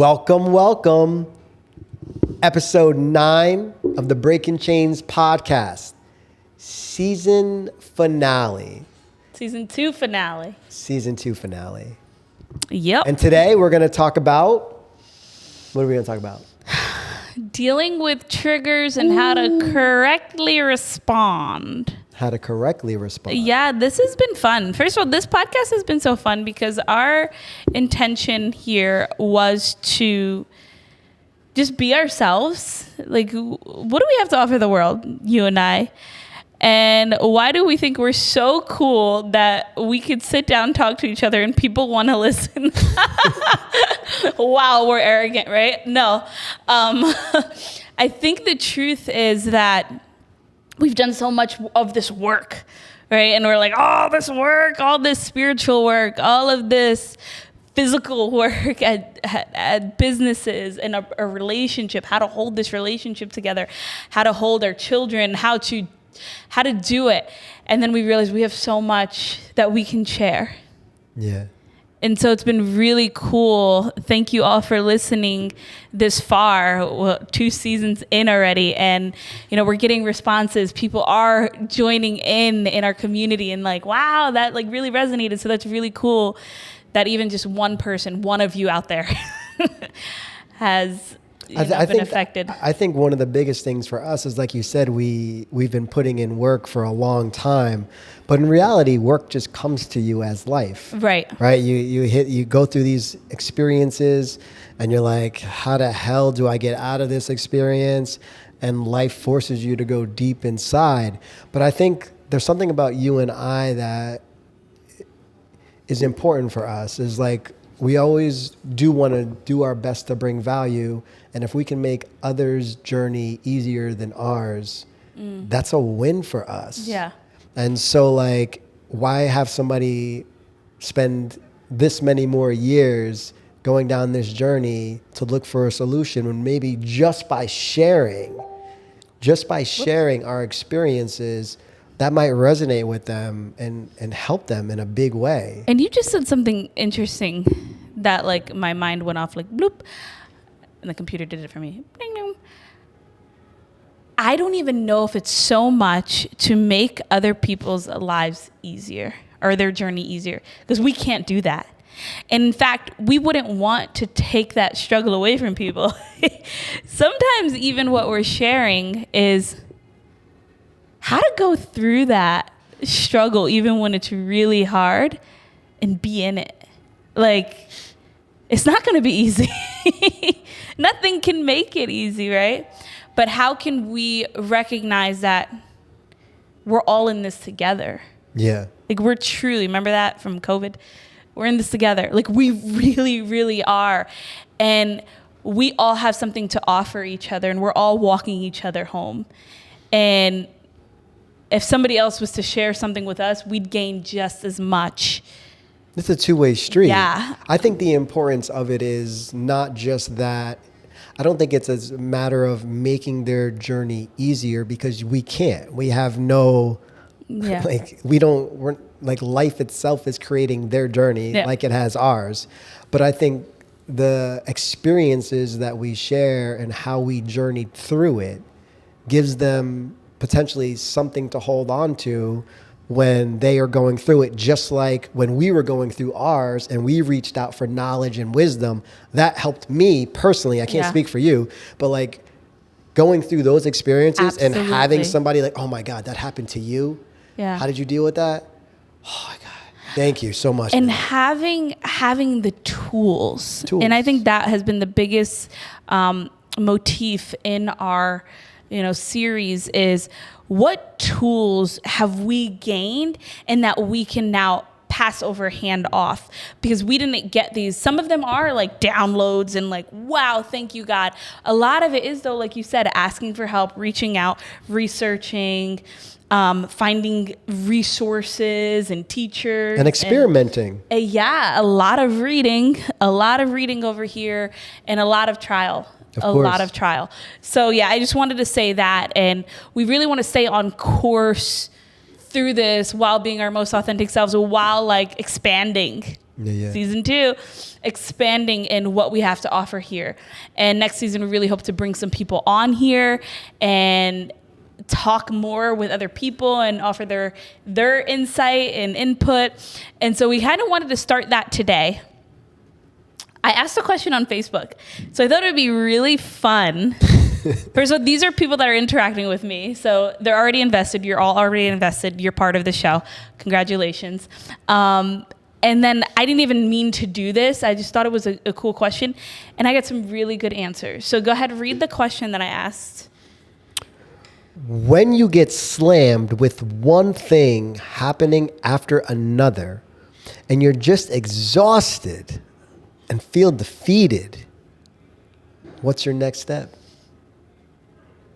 Welcome. Episode 9 of the Breaking Chains podcast. Season finale. Season 2 finale. Yep. And today we're going to talk about, what are we going to talk about? Dealing with triggers and how to correctly respond. Yeah, this has been fun. First of all, this podcast has been so fun because our intention here was to just be ourselves. Like, what do we have to offer the world, you and I? And why do we think we're so cool that we could sit down, talk to each other, and people want to listen? Wow, we're arrogant, right? No. I think the truth is that we've done so much of this work, right? And we're like, all this work, all this spiritual work, all of this physical work at businesses and a relationship, how to hold this relationship together, how to hold our children, how to do it. And then we realize we have so much that we can share. Yeah. And so it's been really cool. Thank you all for listening this far. Well, 2 seasons in already. And, we're getting responses. People are joining in our community and like, wow, that like really resonated. So that's really cool that even just one person, one of you out there has been affected. I think one of the biggest things for us is, like you said, we've been putting in work for a long time, but in reality, work just comes to you as life. Right. You go through these experiences and you're like, how the hell do I get out of this experience? And life forces you to go deep inside. But I think there's something about you and I that is important for us, is like, we always do want to do our best to bring value. And if we can make others' journey easier than ours, that's a win for us. Yeah. And so, like, why have somebody spend this many more years going down this journey to look for a solution when maybe just by sharing our experiences, that might resonate with them and help them in a big way. And you just said something interesting that like my mind went off like bloop, and the computer did it for me. Ding, ding. I don't even know if it's so much to make other people's lives easier or their journey easier, because we can't do that. And in fact, we wouldn't want to take that struggle away from people. Sometimes even what we're sharing is how to go through that struggle, even when it's really hard, and be in it. Like, it's not going to be easy. Nothing can make it easy, right? But how can we recognize that we're all in this together? Yeah. Like, we're truly, remember that from COVID? We're in this together. Like, we really, really are. And we all have something to offer each other, and we're all walking each other home. And if somebody else was to share something with us, we'd gain just as much. It's a two-way street. Yeah. I think the importance of it is not just that. I don't think it's a matter of making their journey easier, because we can't. We have no, life itself is creating their journey like it has ours. But I think the experiences that we share and how we journeyed through it gives them potentially something to hold on to when they are going through it, just like when we were going through ours and we reached out for knowledge and wisdom. That helped me personally. I can't speak for you, but like going through those experiences and having somebody like, oh my God, that happened to you. Yeah. How did you deal with that? Oh my God. Thank you so much. And having the tools. And I think that has been the biggest motif in our series is, what tools have we gained and that we can now pass over, hand off? Because we didn't get these. Some of them are like downloads and like, wow, thank you, God. A lot of it is, though, like you said, asking for help, reaching out, reaching, finding resources and teachers. And experimenting. A lot of reading over here, and a lot of trial. A lot of trial. So yeah, I just wanted to say that. And we really want to stay on course through this while being our most authentic selves, while like expanding Season 2, expanding in what we have to offer here. And next season, we really hope to bring some people on here and talk more with other people and offer their insight and input. And so we kind of wanted to start that today. I asked a question on Facebook. So I thought it would be really fun. First of all, these are people that are interacting with me. So they're already invested. You're all already invested. You're part of the show. Congratulations. And then I didn't even mean to do this. I just thought it was a cool question. And I got some really good answers. So go ahead, read the question that I asked. When you get slammed with one thing happening after another, and you're just exhausted and feel defeated, what's your next step?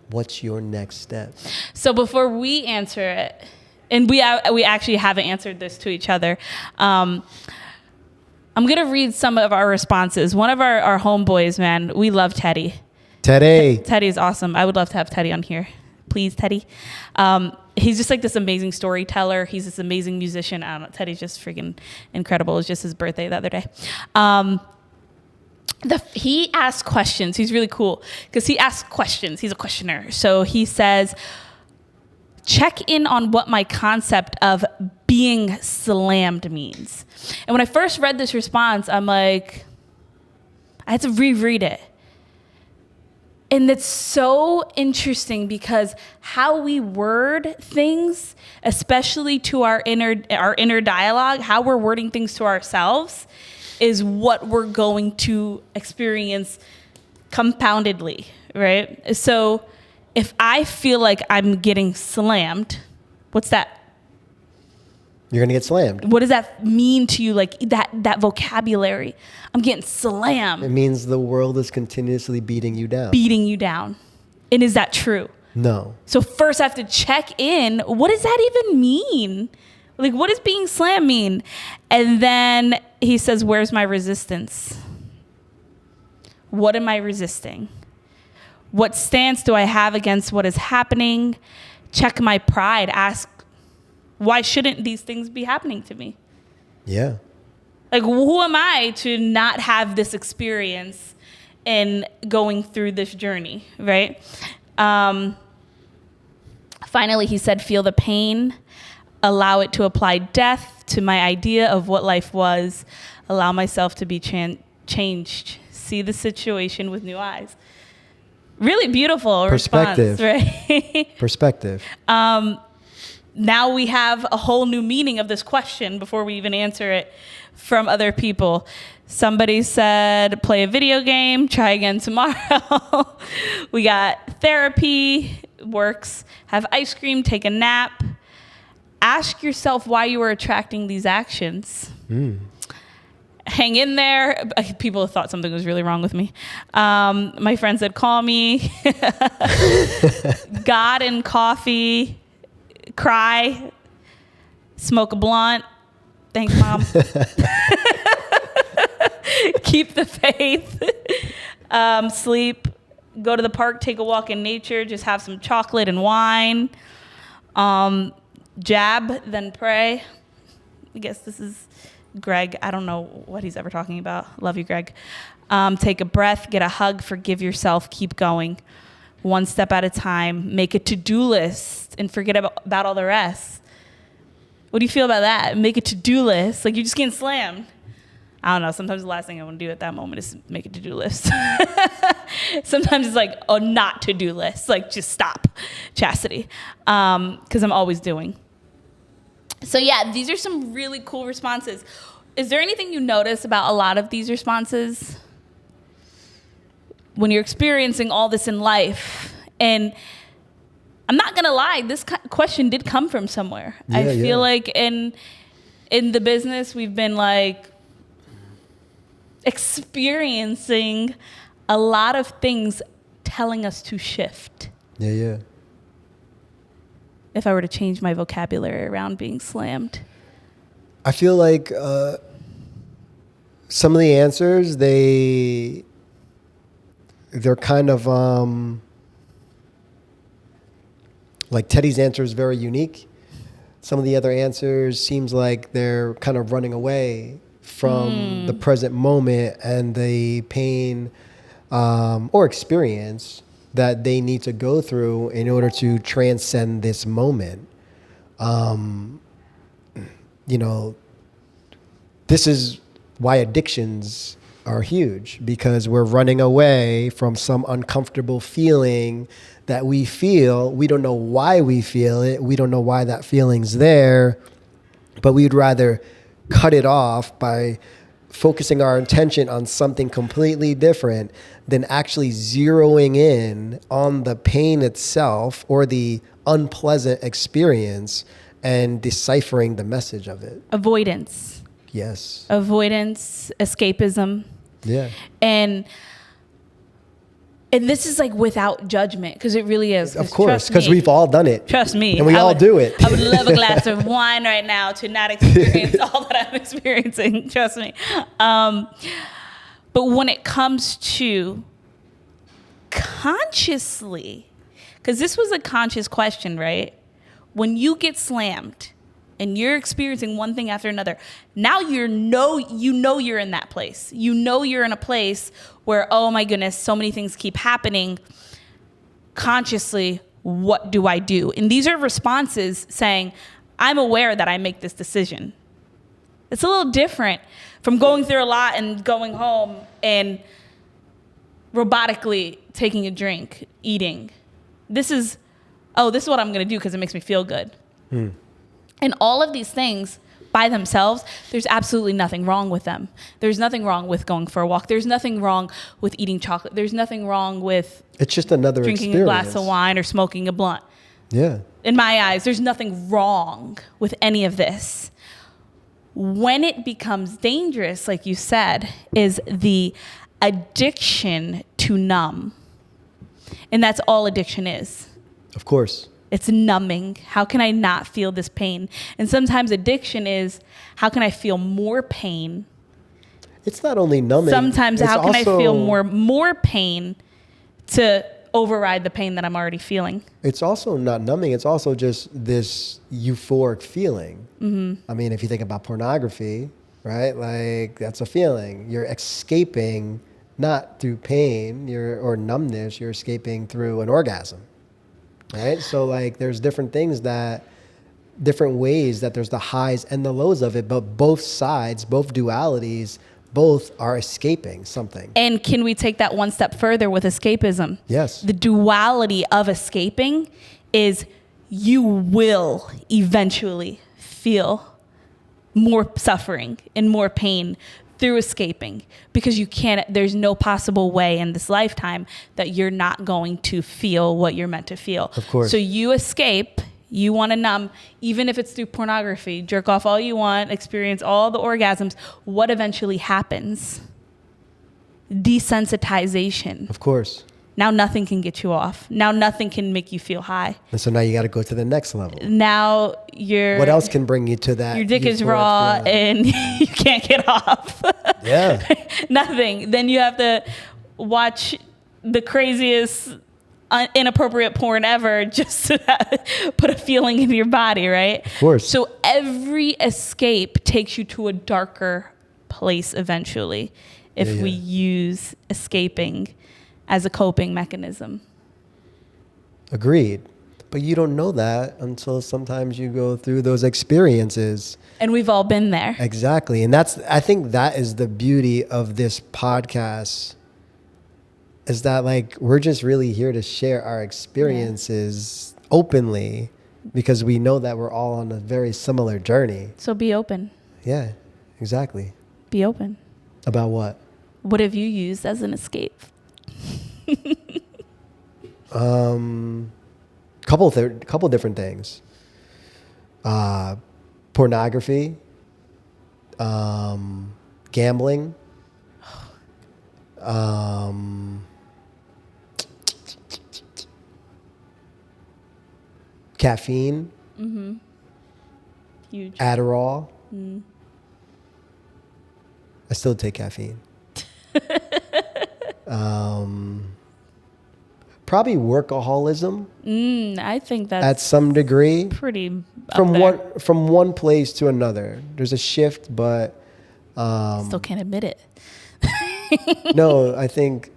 What's your next step? So before we answer it, and we actually haven't answered this to each other. I'm going to read some of our responses. One of our homeboys, man, we love Teddy. Teddy is awesome. I would love to have Teddy on here. Please, Teddy. He's just like this amazing storyteller. He's this amazing musician. I don't know. Teddy's just freaking incredible. It was just his birthday the other day. He asks questions. He's really cool because he asks questions. He's a questioner. So he says, check in on what my concept of being slammed means. And when I first read this response, I'm like, I had to reread it. And it's so interesting because how we word things, especially to our inner dialogue, how we're wording things to ourselves is what we're going to experience compoundedly, right? So if I feel like I'm getting slammed, what's that? You're going to get slammed. What does that mean to you? Like that vocabulary. I'm getting slammed. It means the world is continuously beating you down. And is that true? No. So first I have to check in. What does that even mean? Like, what does being slammed mean? And then he says, where's my resistance? What am I resisting? What stance do I have against what is happening? Check my pride. Ask, why shouldn't these things be happening to me? Yeah. Like, who am I to not have this experience in going through this journey, right? Finally, he said, feel the pain. Allow it to apply death to my idea of what life was. Allow myself to be changed. See the situation with new eyes. Really beautiful Perspective. response, right? Perspective. Now we have a whole new meaning of this question before we even answer it from other people. Somebody said, play a video game, try again tomorrow. We got therapy, works, have ice cream, take a nap. Ask yourself why you are attracting these actions. Hang in there. People thought something was really wrong with me. My friend said, call me. God and coffee. Cry. Smoke a blunt. Thanks, Mom. Keep the faith. Sleep. Go to the park. Take a walk in nature. Just have some chocolate and wine. Jab, then pray. I guess this is Greg. I don't know what he's ever talking about. Love you, Greg. Take a breath, get a hug, forgive yourself, keep going. One step at a time. Make a to-do list and forget about all the rest. What do you feel about that? Make a to-do list. Like, you're just getting slammed. I don't know. Sometimes the last thing I want to do at that moment is make a to-do list. Sometimes it's like a not to-do list. Like, just stop. Chastity. Because I'm always doing. So yeah, these are some really cool responses. Is there anything you notice about a lot of these responses when you're experiencing all this in life? And I'm not gonna lie, this question did come from somewhere. Yeah, I feel like in the business, we've been like experiencing a lot of things telling us to shift. Yeah. If I were to change my vocabulary around being slammed. I feel like some of the answers, they're kind of like Teddy's answer is very unique. Some of the other answers seems like they're kind of running away from the present moment and the pain or experience that they need to go through in order to transcend this moment. You know, this is why addictions are huge, because we're running away from some uncomfortable feeling that we feel. We don't know why we feel it. We don't know why that feeling's there, but we'd rather cut it off by focusing our attention on something completely different than actually zeroing in on the pain itself or the unpleasant experience and deciphering the message of it. Avoidance. Yes. Avoidance, escapism. Yeah. And this is like without judgment, because it really is. Of course, because we've all done it. Trust me. And we all do it. I would love a glass of wine right now to not experience all that I'm experiencing. Trust me. But when it comes to consciously, because this was a conscious question, right? When you get slammed and you're experiencing one thing after another, now you know you're in that place. You know you're in a place where, oh my goodness, so many things keep happening. Consciously, what do I do? And these are responses saying, I'm aware that I make this decision. It's a little different from going through a lot and going home and robotically taking a drink, eating. This is what I'm going to do because it makes me feel good. And all of these things by themselves, there's absolutely nothing wrong with them. There's nothing wrong with going for a walk. There's nothing wrong with eating chocolate. There's nothing wrong with It's just another drinking experience. a glass of wine or smoking a blunt. Yeah. In my eyes, there's nothing wrong with any of this. When it becomes dangerous, like you said, is the addiction to numb. And that's all addiction is. Of course. It's numbing. How can I not feel this pain? And sometimes addiction is, how can I feel more pain? It's not only numbing. Sometimes, it's how can also, I feel more pain to override the pain that I'm already feeling? It's also not numbing. It's also just this euphoric feeling. I mean, if you think about pornography, right? Like, that's a feeling. You're escaping not through pain or numbness. You're escaping through an orgasm. Right? So like there's different ways that there's the highs and the lows of it, but both sides, both dualities, both are escaping something. And can we take that one step further with escapism? Yes. The duality of escaping is you will eventually feel more suffering and more pain through escaping, because there's no possible way in this lifetime that you're not going to feel what you're meant to feel. Of course. So you escape, you want to numb, even if it's through pornography, jerk off all you want, experience all the orgasms. What eventually happens? Desensitization. Of course. Now nothing can get you off. Now nothing can make you feel high. And so now you got to go to the next level. Now what else can bring you to that? Your dick is raw and you can't get off. Yeah. Nothing. Then you have to watch the craziest inappropriate porn ever just to put a feeling in your body, right? Of course. So every escape takes you to a darker place eventually if we use escaping as a coping mechanism. Agreed. But you don't know that until sometimes you go through those experiences. And we've all been there. Exactly. And I think that is the beauty of this podcast, is that like we're just really here to share our experiences openly, because we know that we're all on a very similar journey. So be open. Yeah, exactly. Be open. About what? What have you used as an escape? Couple different things. Pornography, gambling, caffeine, Huge. Adderall. I still take caffeine. Probably workaholism. I think that's at some degree. pretty From one place to another. There's a shift, but Still can't admit it. No, I think,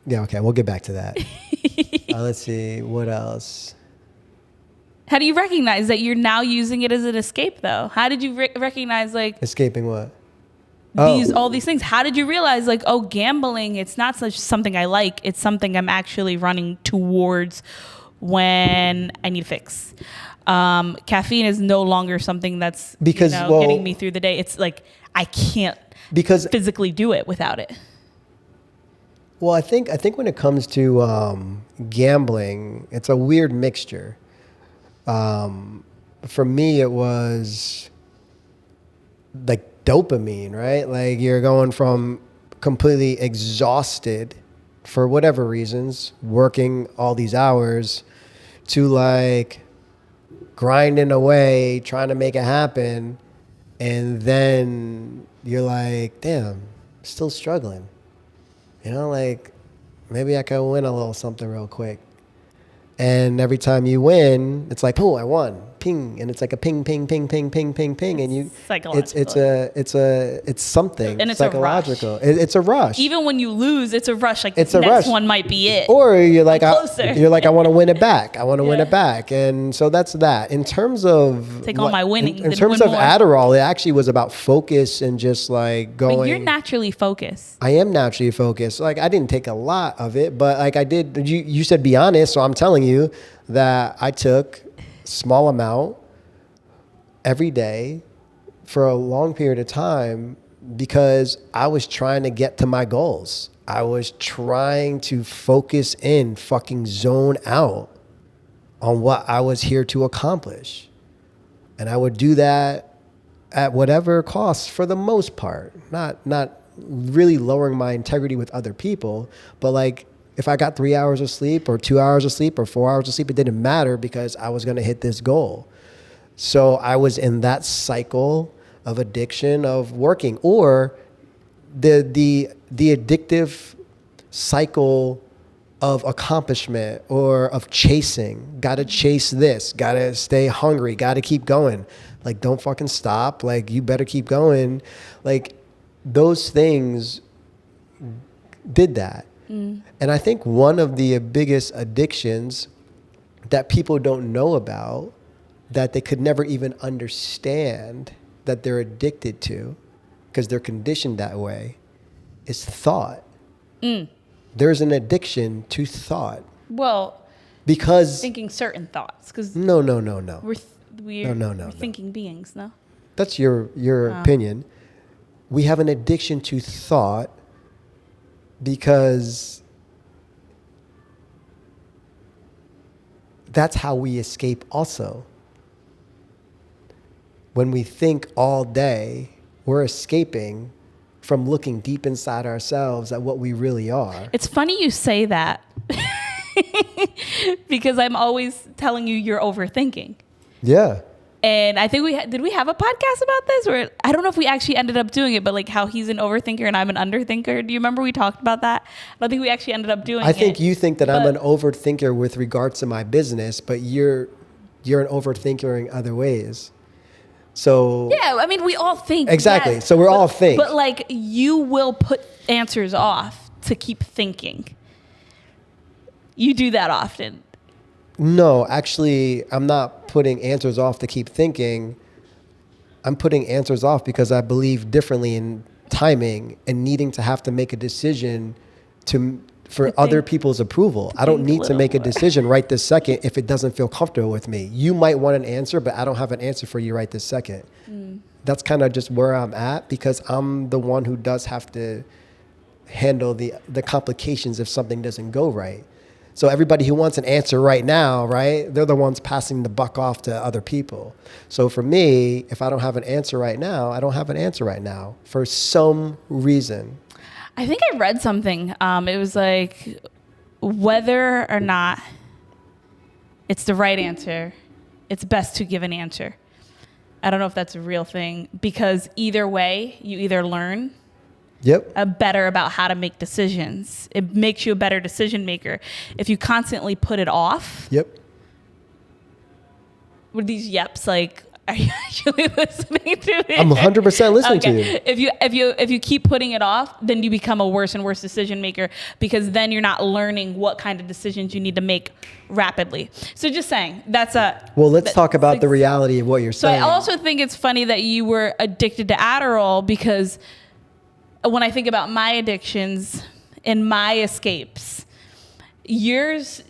yeah, okay, we'll get back to that. Let's see, what else? How do you recognize that you're now using it as an escape, though? How did you recognize, like... Escaping what? All these things. How did you realize, like, oh, gambling, it's not such something I like. It's something I'm actually running towards when I need a fix. Caffeine is no longer something that's getting me through the day. It's like I can't physically do it without it. Well, I think when it comes to gambling, it's a weird mixture. For me, it was like dopamine, right? Like you're going from completely exhausted for whatever reasons, working all these hours, to like grinding away, trying to make it happen. And then you're like, damn, still struggling. You know, like maybe I can win a little something real quick. And every time you win, it's like, oh, I won, ping, and it's like a ping, ping, ping, ping, ping, ping, ping, and you. It's something. And it's psychological. A rush. It's a rush. Even when you lose, it's a rush. Like it's a next rush. One might be it. Or you're like, I want to win it back. I want to win it back, and so that's that. In terms of take all my winnings. In terms of Adderall, it actually was about focus and just like going. But you're naturally focused. I am naturally focused. Like I didn't take a lot of it, but like I did. You said be honest, so I'm telling you that I took small amount every day for a long period of time because I was trying to get to my goals. I was trying to focus in, fucking zone out on what I was here to accomplish. And I would do that at whatever cost for the most part, not really lowering my integrity with other people, but like if I got 3 hours of sleep or 2 hours of sleep or 4 hours of sleep, it didn't matter because I was going to hit this goal. So I was in that cycle of addiction of working, or the addictive cycle of accomplishment or of chasing. Got to chase this, got to stay hungry, got to keep going. Like, don't fucking stop. Like, you better keep going. Like, those things did that. And I think one of the biggest addictions that people don't know about, that they could never even understand that they're addicted to because they're conditioned that way, is thought. There's an addiction to thought. Well, because thinking certain thoughts. Cause no. We're thinking beings, no? That's your opinion. We have an addiction to thought because that's how we escape also. When we think all day, we're escaping from looking deep inside ourselves at what we really are. It's funny you say that because I'm always telling you you're overthinking. Yeah. And I think did we have a podcast about this? Or I don't know if we actually ended up doing it, but like how he's an overthinker and I'm an underthinker. Do you remember we talked about that? I don't think we actually ended up doing it. I think you think that I'm an overthinker with regards to my business, but you're an overthinker in other ways. So yeah, I mean, we all think. Exactly. Yes, so we're all think. But like you will put answers off to keep thinking. You do that often. No, actually, I'm not putting answers off to keep thinking. I'm putting answers off because I believe differently in timing and needing to have to make a decision for other people's approval. I don't need to make a decision right this second if it doesn't feel comfortable with me. You might want an answer, but I don't have an answer for you right this second. That's kind of just where I'm at because I'm the one who does have to handle the complications if something doesn't go right. So everybody who wants an answer right now, right, they're the ones passing the buck off to other people. So for me, if I don't have an answer right now, I don't have an answer right now for some reason. I think I read something. It was like whether or not it's the right answer, it's best to give an answer. I don't know if that's a real thing because either way, you either learn better about how to make decisions. It makes you a better decision maker. If you constantly put it off. Yep. With these yeps, like Are you actually listening to me? I'm 100% listening to you. If you keep putting it off, then you become a worse and worse decision maker, because then you're not learning what kind of decisions you need to make rapidly. So just saying, Well, let's talk about the reality of what you're saying. So I also think it's funny that you were addicted to Adderall, because when I think about my addictions and my escapes, yours,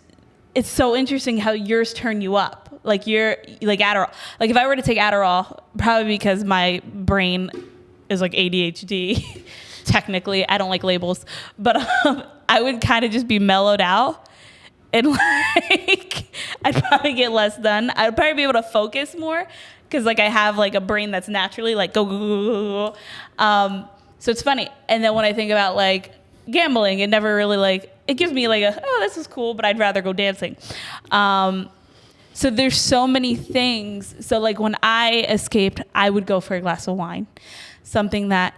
it's so interesting how yours turn you up. Like you're like Adderall. Like if I were to take Adderall, probably because my brain is like ADHD, technically, I don't like labels, but I would kind of just be mellowed out, and like I'd probably get less done. I'd probably be able to focus more, because like I have like a brain that's naturally like go, go, go, go, go. So it's funny. And then when I think about like gambling, it never really like, it gives me like oh, this is cool, but I'd rather go dancing. So there's so many things. So like when I escaped, I would go for a glass of wine, something that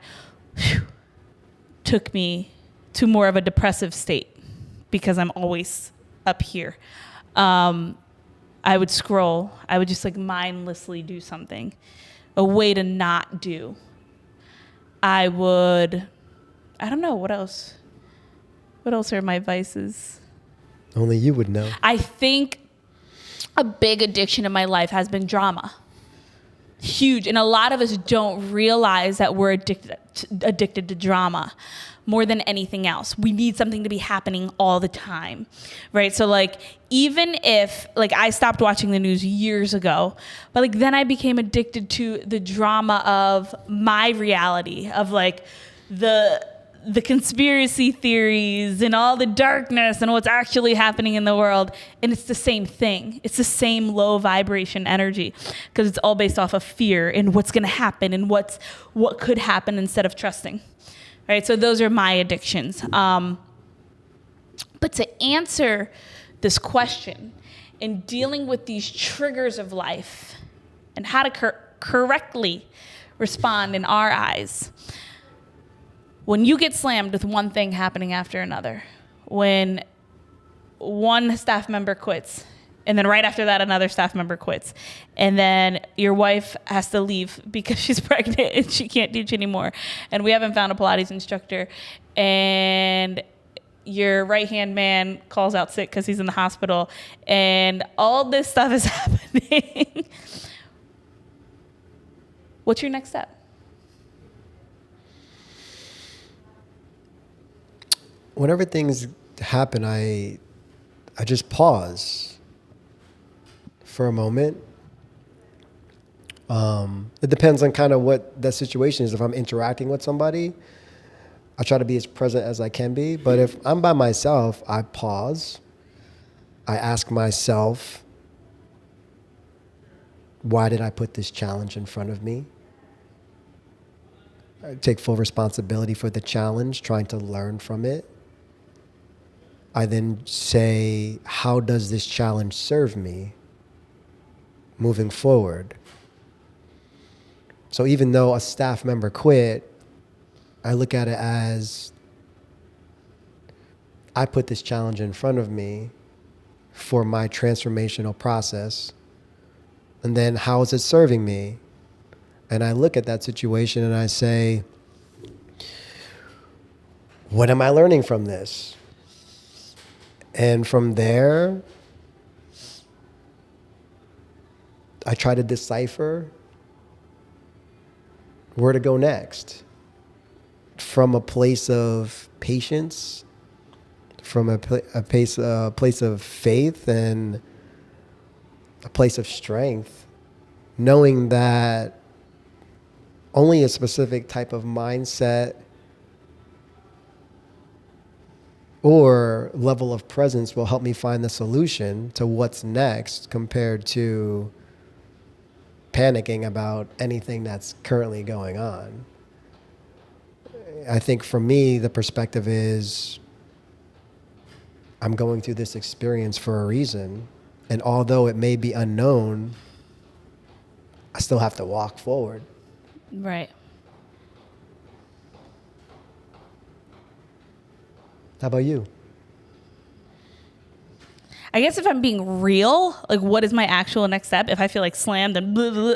took me to more of a depressive state, because I'm always up here. I would scroll. I would just like mindlessly do something, a way to not do. I don't know, what else? What else are my vices? Only you would know. I think a big addiction in my life has been drama. Huge. And a lot of us don't realize that we're addicted to drama more than anything else. We need something to be happening all the time, right? So like, even if like I stopped watching the news years ago, but like then I became addicted to the drama of my reality, of like the conspiracy theories and all the darkness and what's actually happening in the world. And it's the same thing. It's the same low vibration energy, because it's all based off of fear and what's going to happen and what could happen, instead of trusting. Right? So those are my addictions. But to answer this question, in dealing with these triggers of life and how to correctly respond in our eyes, when you get slammed with one thing happening after another, when one staff member quits, and then right after that, another staff member quits, and then your wife has to leave because she's pregnant and she can't teach anymore, and we haven't found a Pilates instructor, and your right-hand man calls out sick because he's in the hospital, and all this stuff is happening. What's your next step? Whenever things happen, I just pause for a moment. It depends on kind of what that situation is. If I'm interacting with somebody, I try to be as present as I can be. But if I'm by myself, I pause. I ask myself, why did I put this challenge in front of me? I take full responsibility for the challenge, trying to learn from it. I then say, how does this challenge serve me moving forward? So even though a staff member quit, I look at it as, I put this challenge in front of me for my transformational process. And then how is it serving me? And I look at that situation and I say, what am I learning from this? And from there, I try to decipher where to go next. From a place of patience, from a place of faith, and a place of strength, knowing that only a specific type of mindset or level of presence will help me find the solution to what's next, compared to panicking about anything that's currently going on. I think for me, the perspective is, I'm going through this experience for a reason. And although it may be unknown, I still have to walk forward. Right. How about you? I guess if I'm being real, like what is my actual next step? If I feel like slammed and blah, blah, blah,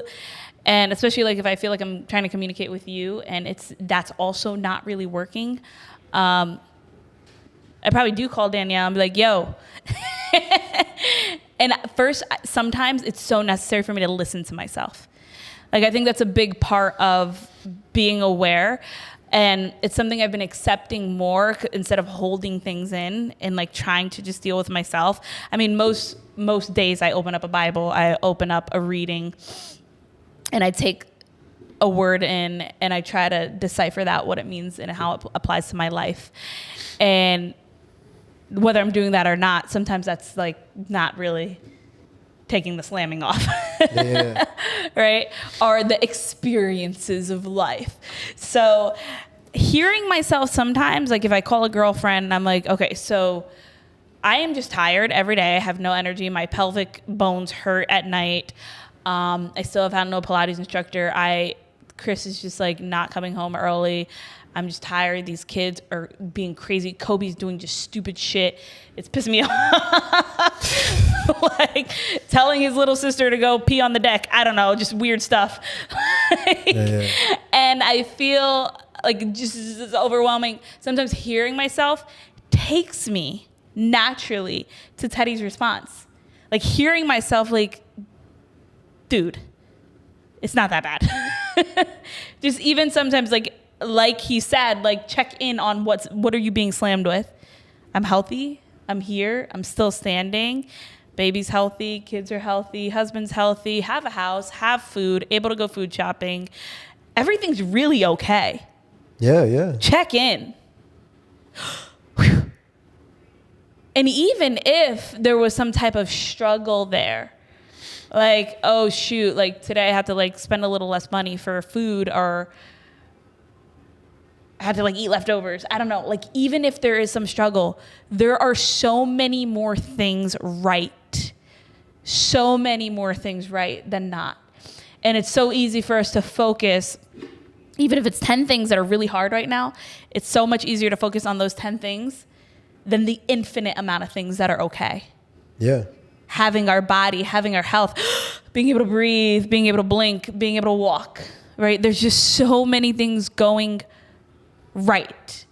and especially like if I feel like I'm trying to communicate with you and that's also not really working, I probably do call Danielle and be like, yo. And at first, sometimes it's so necessary for me to listen to myself. Like, I think that's a big part of being aware. And it's something I've been accepting more instead of holding things in and like trying to just deal with myself. I mean, most days I open up a Bible, I open up a reading, and I take a word in and I try to decipher that, what it means and how it applies to my life. And whether I'm doing that or not, sometimes that's like not really taking the slamming off. Yeah. Right? Or the experiences of life. So hearing myself sometimes, like if I call a girlfriend and I'm like, okay, so I am just tired every day. I have no energy. My pelvic bones hurt at night. I still have had no Pilates instructor. Chris is just like not coming home early. I'm just tired. These kids are being crazy. Kobe's doing just stupid shit. It's pissing me off. Like telling his little sister to go pee on the deck. I don't know, just weird stuff. Yeah. And I feel like just this is overwhelming. Sometimes hearing myself takes me naturally to Teddy's response. Like hearing myself like, dude, it's not that bad. Just even sometimes like he said, like check in on what are you being slammed with? I'm healthy. I'm here. I'm still standing. Baby's healthy. Kids are healthy. Husband's healthy. Have a house. Have food. Able to go food shopping. Everything's really okay. Yeah. Check in. And even if there was some type of struggle there, like, oh shoot, like today I have to like spend a little less money for food, or I had to like eat leftovers. I don't know. Like even if there is some struggle, there are so many more things right. So many more things right than not. And it's so easy for us to focus, even if it's 10 things that are really hard right now, it's so much easier to focus on those 10 things than the infinite amount of things that are okay. Yeah. Having our body, having our health, being able to breathe, being able to blink, being able to walk, right? There's just so many things going right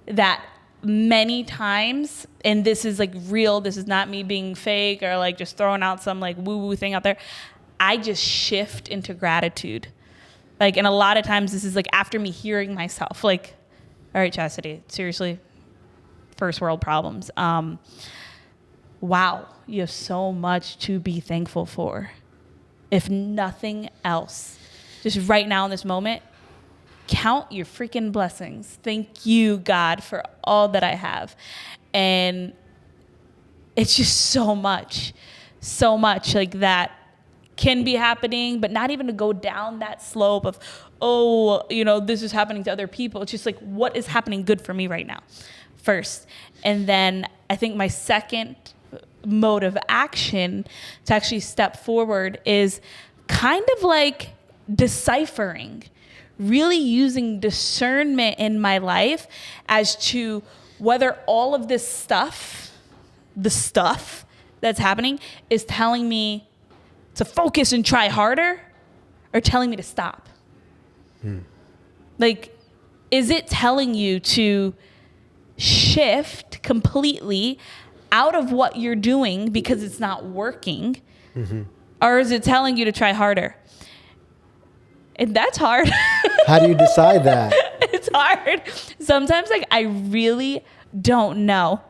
that many times, and this is like real, this is not me being fake or like just throwing out some like woo-woo thing out there, I just shift into gratitude. Like, and a lot of times this is like after me hearing myself, like, all right, Chastity, seriously, first world problems. Wow, you have so much to be thankful for. If nothing else, just right now in this moment, count your freaking blessings. Thank you, God, for all that I have. And it's just so much like that can be happening, but not even to go down that slope of, oh, you know, this is happening to other people. It's just like, what is happening good for me right now first? And then I think my second mode of action to actually step forward is kind of like deciphering, really using discernment in my life as to whether all of this stuff, the stuff that's happening, is telling me to focus and try harder or telling me to stop. Like, is it telling you to shift completely out of what you're doing because it's not working? Or is it telling you to try harder? And that's hard. How do you decide that? It's hard. Sometimes like I really don't know.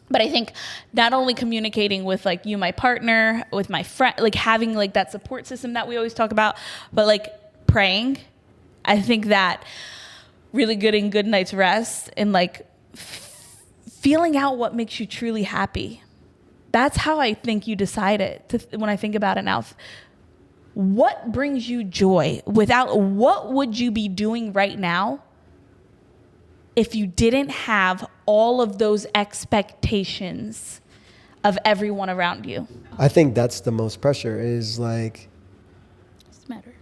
But I think not only communicating with like you, my partner, with my friend, like having like that support system that we always talk about, but like praying, I think that really getting good night's rest and like feeling out what makes you truly happy. That's how I think you decide it when I think about it now. What brings you joy? Without what would you be doing right now if you didn't have all of those expectations of everyone around you? I think that's the most pressure is like, what's the matter?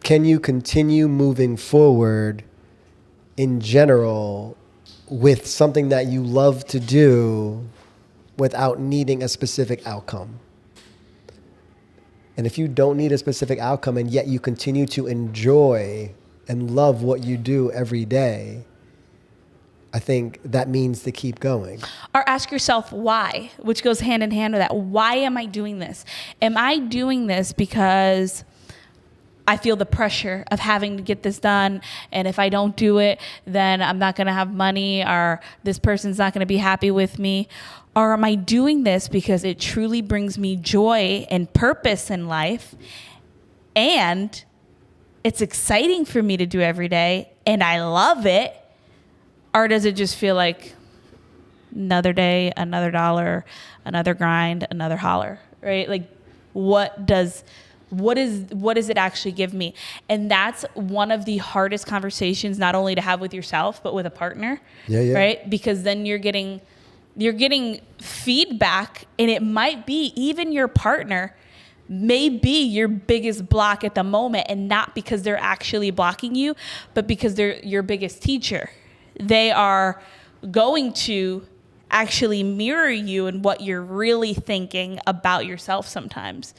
Can you continue moving forward in general with something that you love to do without needing a specific outcome. And if you don't need a specific outcome and yet you continue to enjoy and love what you do every day, I think that means to keep going. Or ask yourself why, which goes hand in hand with that. Why am I doing this? Am I doing this because I feel the pressure of having to get this done, and if I don't do it, then I'm not going to have money, or this person's not going to be happy with me? Or am I doing this because it truly brings me joy and purpose in life, and it's exciting for me to do every day, and I love it? Or does it just feel like another day, another dollar, another grind, another holler, right? Like, what does it actually give me? And that's one of the hardest conversations, not only to have with yourself, but with a partner, right? Because then you're getting feedback, and it might be even your partner may be your biggest block at the moment, and not because they're actually blocking you, but because they're your biggest teacher. They are going to actually mirror you in what you're really thinking about yourself sometimes,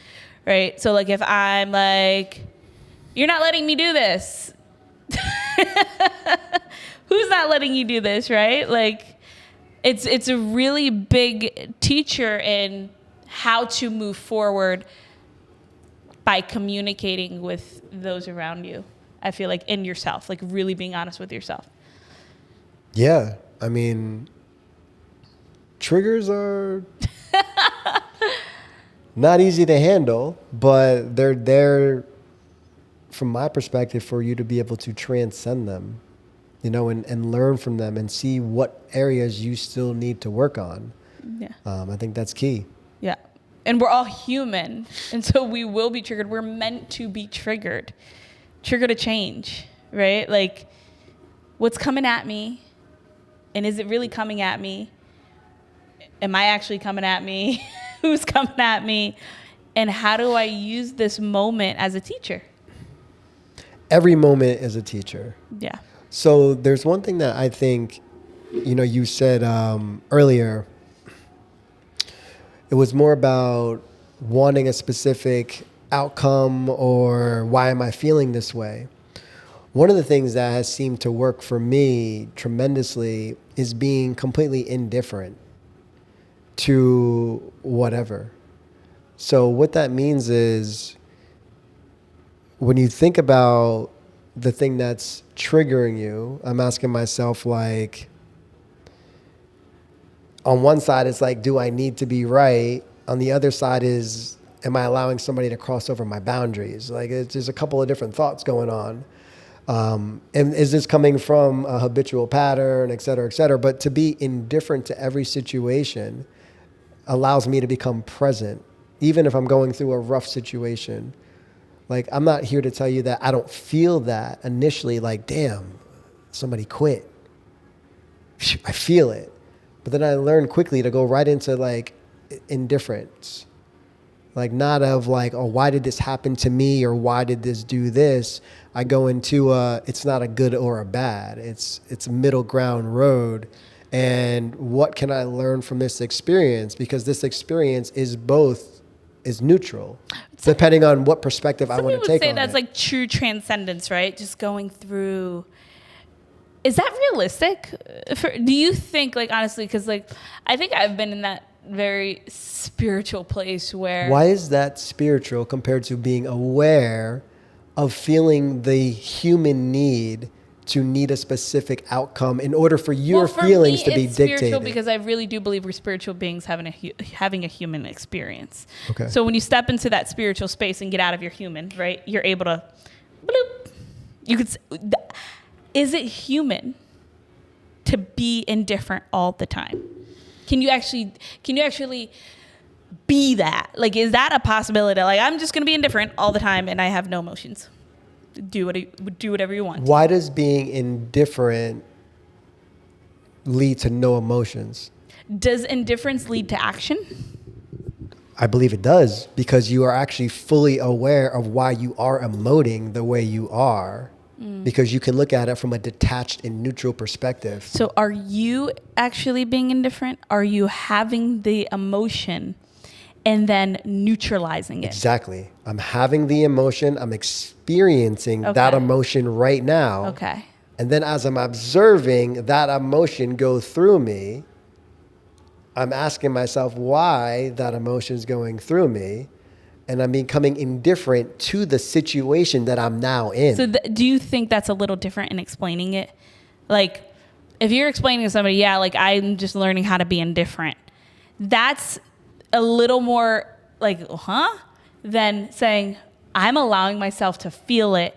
right? So like if I'm like, you're not letting me do this. Who's not letting you do this, right? Like it's a really big teacher in how to move forward by communicating with those around you. I feel like in yourself, like really being honest with yourself. Yeah, I mean, triggers are not easy to handle, but they're there, from my perspective, for you to be able to transcend them, and learn from them and see what areas you still need to work on. Yeah. I think that's key. Yeah. And we're all human, and so we will be triggered. We're meant to be triggered to change, right? Like, what's coming at me? And is it really coming at me? Am I actually coming at me? Who's coming at me? And how do I use this moment as a teacher? Every moment is a teacher. Yeah. So there's one thing that I think, you said earlier. It was more about wanting a specific outcome, or why am I feeling this way? One of the things that has seemed to work for me tremendously is being completely indifferent to whatever. So what that means is, when you think about the thing that's triggering you, I'm asking myself, like, on one side, it's like, do I need to be right? On the other side is, am I allowing somebody to cross over my boundaries? Like, there's a couple of different thoughts going on. And is this coming from a habitual pattern, et cetera, et cetera? But to be indifferent to every situation allows me to become present, even if I'm going through a rough situation. Like, I'm not here to tell you that I don't feel that initially, like, damn, somebody quit. I feel it. But then I learn quickly to go right into, like, indifference. Like, not of like, oh, why did this happen to me, or why did this do this? I go into it's not a good or a bad. It's a middle ground road. And what can I learn from this experience? Because this experience is neutral, depending on what perspective I want to take on it. Some people would say that's like true transcendence, right? Just going through. Is that realistic? Do you think, like, honestly, because, like, I think I've been in that very spiritual place where... Why is that spiritual compared to being aware of feeling the human need to need a specific outcome in order for your feelings to be dictated? It's spiritual because I really do believe we're spiritual beings having a human experience. Okay. So when you step into that spiritual space and get out of your human, right, you're able to... Bloop, you could... Is it human to be indifferent all the time? Can you actually be that? Like, is that a possibility? Like, I'm just going to be indifferent all the time and I have no emotions. Do whatever you want. Why does being indifferent lead to no emotions? Does indifference lead to action? I believe it does, because you are actually fully aware of why you are emoting the way you are. Mm. because you can look at it from a detached and neutral perspective. So are you actually being indifferent? Are you having the emotion and then neutralizing it? Exactly. I'm having the emotion. I'm experiencing that emotion right now. Okay. And then as I'm observing that emotion go through me, I'm asking myself why that emotion is going through me. And I'm becoming indifferent to the situation that I'm now in. So do you think that's a little different in explaining it? Like, if you're explaining to somebody, yeah, like, I'm just learning how to be indifferent, that's a little more like, than saying, I'm allowing myself to feel it.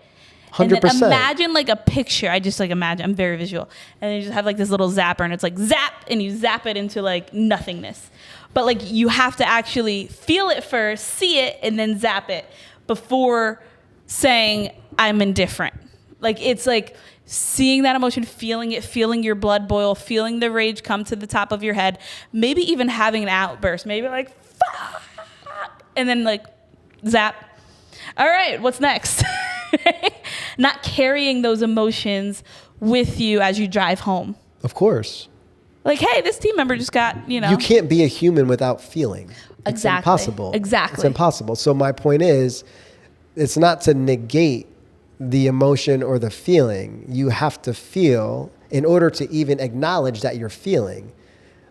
100%. And then imagine like a picture. I just like imagine, I'm very visual. And then you just have like this little zapper and it's like zap, and you zap it into like nothingness. But like you have to actually feel it first, see it, and then zap it before saying I'm indifferent. Like it's like seeing that emotion, feeling it, feeling your blood boil, feeling the rage come to the top of your head, maybe even having an outburst, maybe like, fuck, and then like zap. All right, what's next? Not carrying those emotions with you as you drive home. Of course. Like, hey, this team member just got, You can't be a human without feeling. Exactly. It's impossible. Exactly. It's impossible. So my point is, it's not to negate the emotion or the feeling. You have to feel in order to even acknowledge that you're feeling.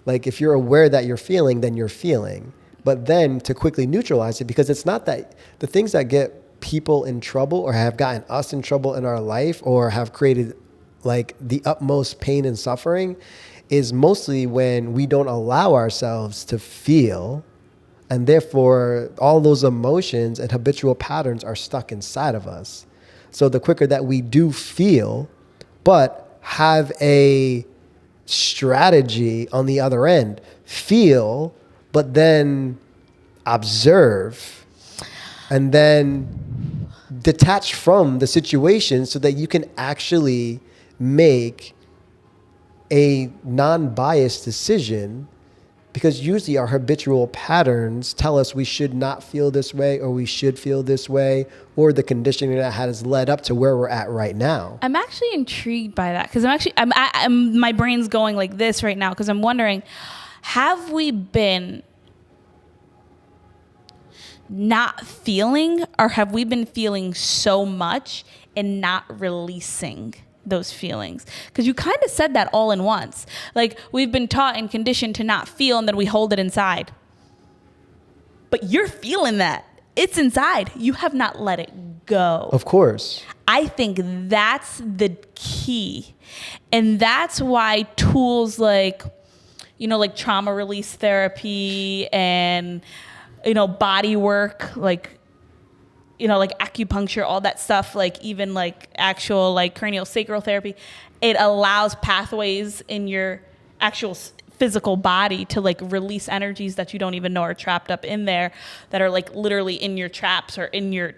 Like if you're aware that you're feeling, then you're feeling. But then to quickly neutralize it, because it's not that the things that get people in trouble or have gotten us in trouble in our life or have created like the utmost pain and suffering is mostly when we don't allow ourselves to feel, and therefore all those emotions and habitual patterns are stuck inside of us. So the quicker that we do feel, but have a strategy on the other end, feel, but then observe, and then detach from the situation so that you can actually make a non-biased decision, because usually our habitual patterns tell us we should not feel this way or we should feel this way, or the conditioning that has led up to where we're at right now. I'm actually intrigued by that because I'm my brain's going like this right now because I'm wondering, have we been not feeling, or have we been feeling so much and not releasing those feelings? Because you kind of said that all in once. Like we've been taught and conditioned to not feel, and then we hold it inside. But you're feeling that. It's inside. You have not let it go. Of course. I think that's the key. And that's why tools like, like trauma release therapy and, body work, like acupuncture, all that stuff, like even like actual like cranial sacral therapy, it allows pathways in your actual physical body to like release energies that you don't even know are trapped up in there, that are like literally in your traps or in your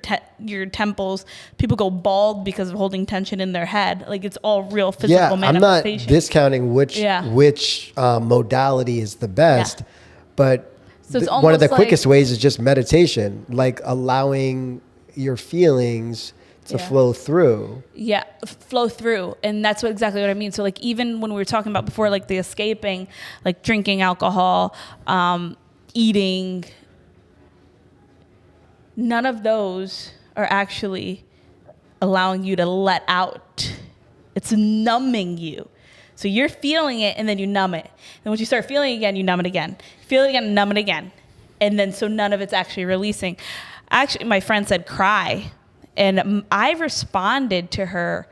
temples. People go bald because of holding tension in their head. Like it's all real physical manifestation. I'm not discounting which modality is the best, but so it's one of the quickest ways is just meditation, like allowing your feelings to flow through. Yeah, flow through. And that's exactly what I mean. So like even when we were talking about before, like the escaping, like drinking alcohol, eating, none of those are actually allowing you to let out. It's numbing you. So you're feeling it and then you numb it. And once you start feeling it again, you numb it again. Feel it again, numb it again. And then so none of it's actually releasing. Actually, my friend said cry. And I responded to her.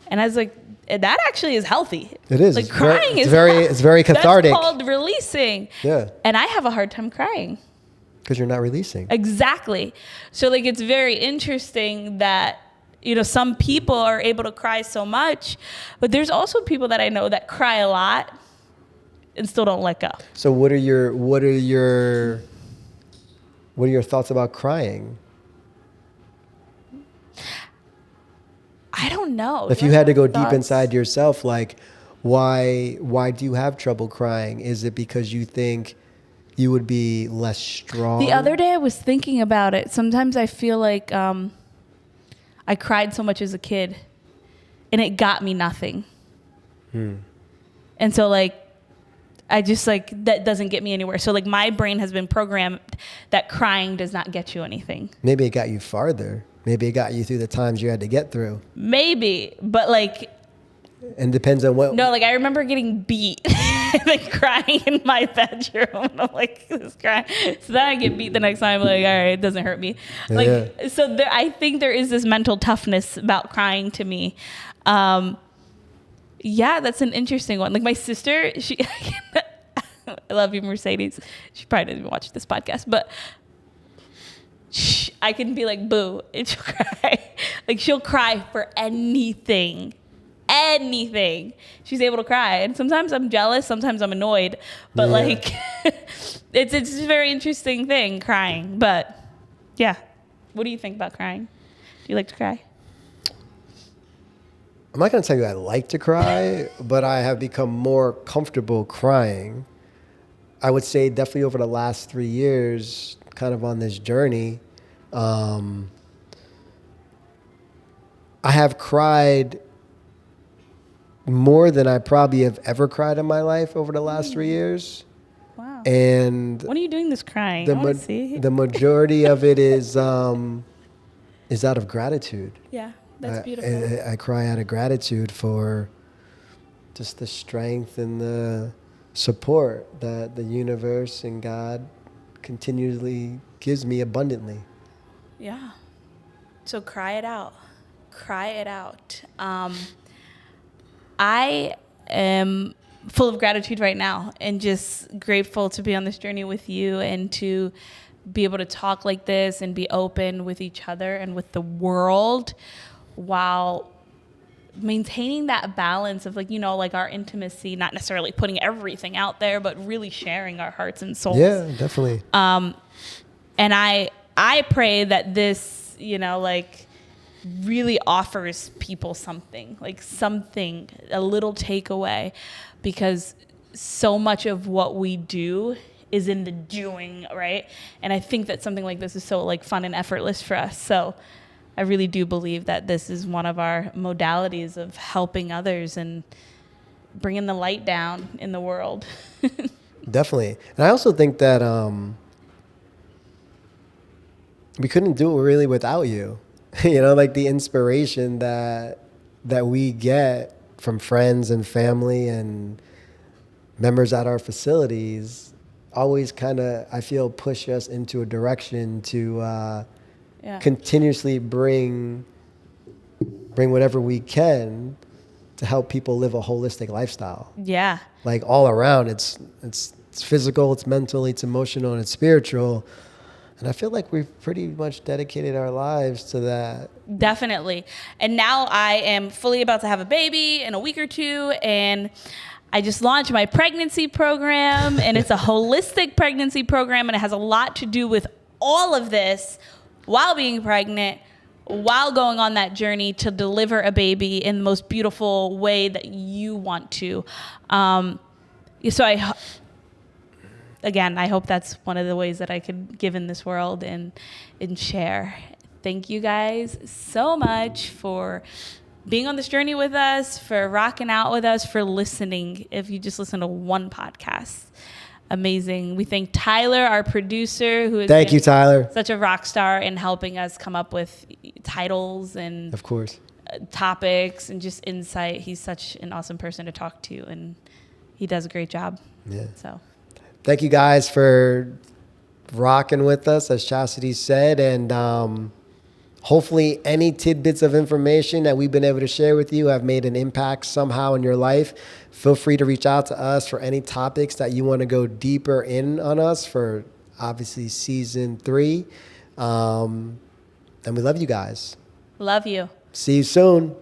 And I was like, that actually is healthy. It is. Like crying is it's very cathartic. That's called releasing. Yeah. And I have a hard time crying. Because you're not releasing. Exactly. So like it's very interesting that some people are able to cry so much, but there's also people that I know that cry a lot and still don't let go. So what are your thoughts about crying? I don't know. If you had to go deep inside yourself, like why do you have trouble crying? Is it because you think you would be less strong? The other day I was thinking about it. Sometimes I feel like I cried so much as a kid, and it got me nothing. And so like, I just like, that doesn't get me anywhere. So like my brain has been programmed that crying does not get you anything. Maybe it got you farther. Maybe it got you through the times you had to get through. Maybe, but like, and depends on what. No, like I remember getting beat and like crying in my bedroom. And I'm like, this crying. So then I get beat the next time. I'm like, all right, it doesn't hurt me. Like, so there, I think there is this mental toughness about crying to me. Yeah, that's an interesting one. Like my sister, she, I love you, Mercedes. She probably doesn't even watch this podcast, but I can be like, boo, and she'll cry. Like she'll cry for anything. Anything. She's able to cry. And sometimes I'm jealous, sometimes I'm annoyed. But like, it's a very interesting thing, crying. But yeah. What do you think about crying? Do you like to cry? I'm not going to tell you I like to cry, but I have become more comfortable crying. I would say definitely over the last 3 years, kind of on this journey, I have cried more than I probably have ever cried in my life over the last 3 years. Wow. And when are you doing this crying? I want to see. The majority of it is out of gratitude. Yeah. That's beautiful. I cry out of gratitude for just the strength and the support that the universe and God continually gives me abundantly. Yeah. So cry it out. Cry it out. I am full of gratitude right now and just grateful to be on this journey with you and to be able to talk like this and be open with each other and with the world, while maintaining that balance of like, you know, like our intimacy, not necessarily putting everything out there, but really sharing our hearts and souls. Yeah, definitely. And I pray that this, you know, like really offers people something, a little takeaway, because so much of what we do is in the doing, right? And I think that something like this is so like fun and effortless for us. So I really do believe that this is one of our modalities of helping others and bringing the light down in the world. Definitely. And I also think that we couldn't do it really without you. You know, like the inspiration that we get from friends and family and members at our facilities always kind of, I feel, push us into a direction to continuously bring whatever we can to help people live a holistic lifestyle. Yeah. Like all around, it's physical, it's mental, it's emotional, and it's spiritual. And I feel like we've pretty much dedicated our lives to that. Definitely. And now I am fully about to have a baby in a week or two, and I just launched my pregnancy program, and it's a holistic pregnancy program, and it has a lot to do with all of this while being pregnant, while going on that journey to deliver a baby in the most beautiful way that you want to. So I hope that's one of the ways that I could give in this world and share. Thank you guys so much for being on this journey with us, for rocking out with us, for listening. If you just listen to one podcast, amazing. We thank Tyler, our producer, who is Tyler, such a rock star in helping us come up with titles and of course topics and just insight. He's such an awesome person to talk to, and he does a great job. Yeah. So thank you guys for rocking with us, as Chastity said, and hopefully any tidbits of information that we've been able to share with you have made an impact somehow in your life. Feel free to reach out to us for any topics that you want to go deeper in on us for, obviously, season 3. And we love you guys. Love you. See you soon.